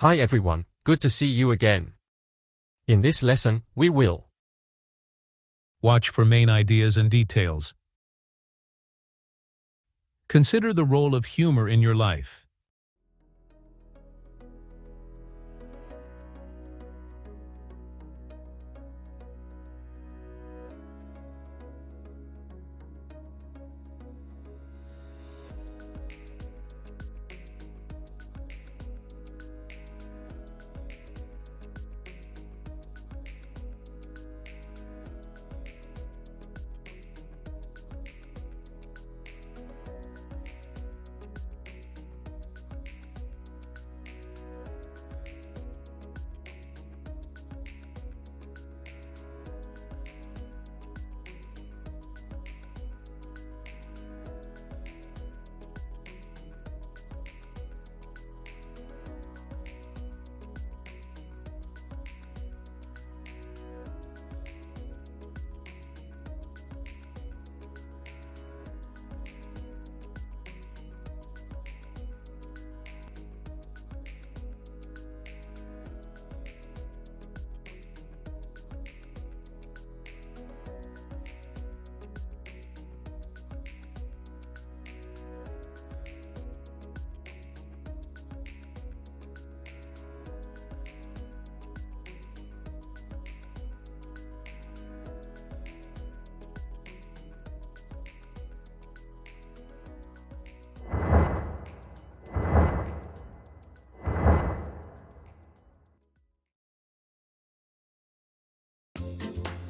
Hi everyone, good to see you again. In this lesson, we will Watch for main ideas and details. Consider the role of humor in your life.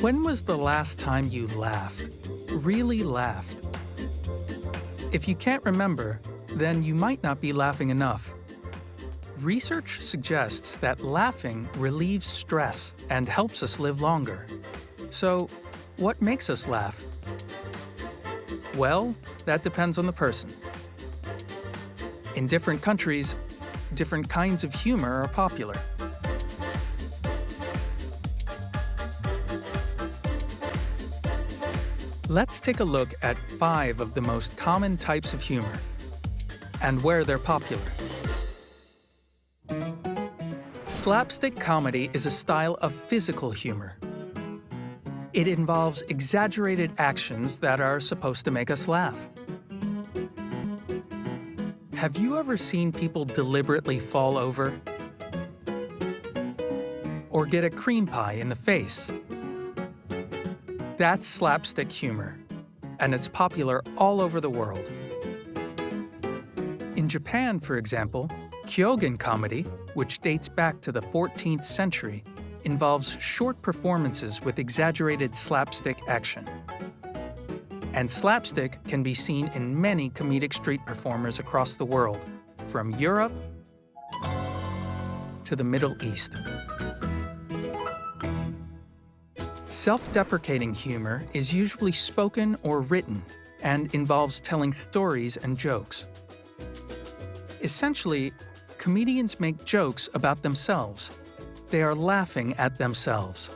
When was the last time you laughed? Really laughed? If you can't remember, then you might not be laughing enough. Research suggests that laughing relieves stress and helps us live longer. So, what makes us laugh? Well, that depends on the person. In different countries, different kinds of humor are popular. Let's take a look at 5 of the most common types of humor and where they're popular. Slapstick comedy is a style of physical humor. It involves exaggerated actions that are supposed to make us laugh. Have you ever seen people deliberately fall over? Or get a cream pie in the face? That's slapstick humor, and it's popular all over the world. In Japan, for example, Kyogen comedy, which dates back to the 14th century, involves short performances with exaggerated slapstick action. And slapstick can be seen in many comedic street performers across the world, from Europe to the Middle East. Self-deprecating humor is usually spoken or written and involves telling stories and jokes. Essentially, comedians make jokes about themselves. They are laughing at themselves.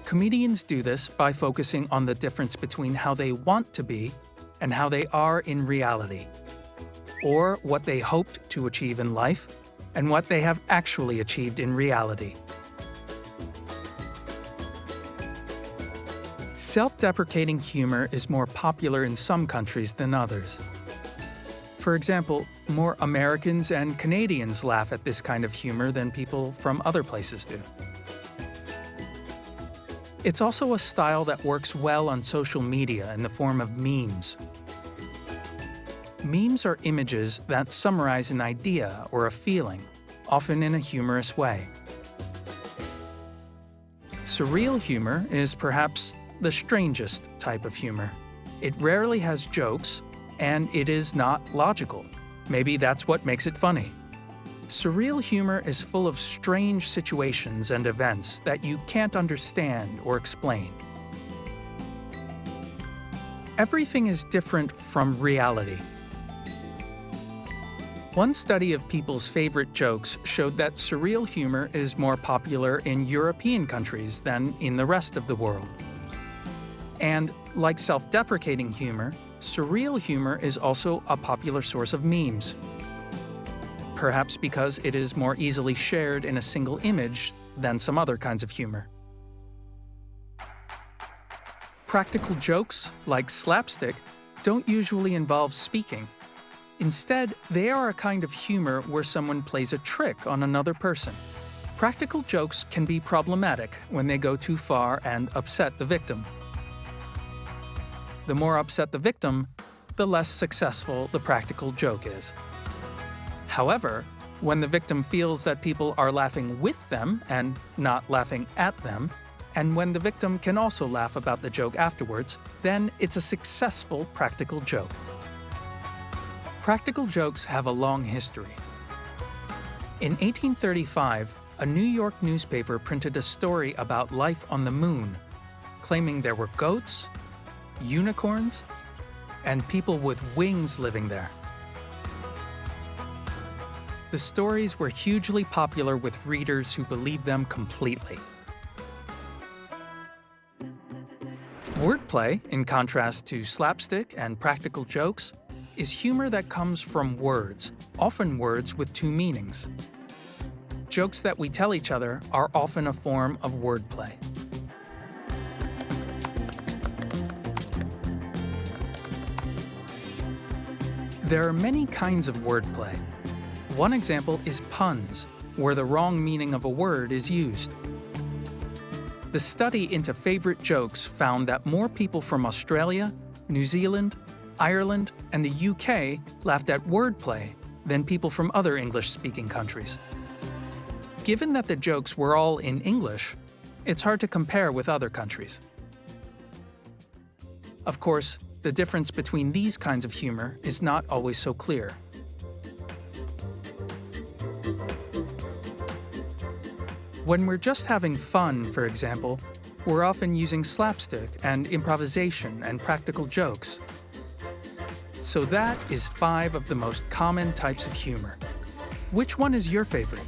Comedians do this by focusing on the difference between how they want to be and how they are in reality, or what they hoped to achieve in life and what they have actually achieved in reality. Self-deprecating humor is more popular in some countries than others. For example, more Americans and Canadians laugh at this kind of humor than people from other places do. It's also a style that works well on social media in the form of memes. Memes are images that summarize an idea or a feeling, often in a humorous way. Surreal humor is perhaps the strangest type of humor. It rarely has jokes, and it is not logical. Maybe that's what makes it funny. Surreal humor is full of strange situations and events that you can't understand or explain. Everything is different from reality. One study of people's favorite jokes showed that surreal humor is more popular in European countries than in the rest of the world. And, like self-deprecating humor, surreal humor is also a popular source of memes. perhaps because it is more easily shared in a single image than some other kinds of humor. Practical jokes, like slapstick, don't usually involve speaking. Instead, they are a kind of humor where someone plays a trick on another person. Practical jokes can be problematic when they go too far and upset the victim. The more upset the victim, the less successful the practical joke is. However, when the victim feels that people are laughing with them and not laughing at them, and when the victim can also laugh about the joke afterwards, then it's a successful practical joke. Practical jokes have a long history. In 1835, a New York newspaper printed a story about life on the moon, claiming there were goats, unicorns, and people with wings living there. The stories were hugely popular with readers who believed them completely. Wordplay, in contrast to slapstick and practical jokes, is humor that comes from words, often words with two meanings. Jokes that we tell each other are often a form of wordplay. There are many kinds of wordplay. One example is puns, where the wrong meaning of a word is used. The study into favorite jokes found that more people from Australia, New Zealand, Ireland, and the UK laughed at wordplay than people from other English-speaking countries. Given that the jokes were all in English, it's hard to compare with other countries. Of course, the difference between these kinds of humor is not always so clear. When we're just having fun, for example, we're often using slapstick and improvisation and practical jokes. So that is 5 of the most common types of humor. Which one is your favorite?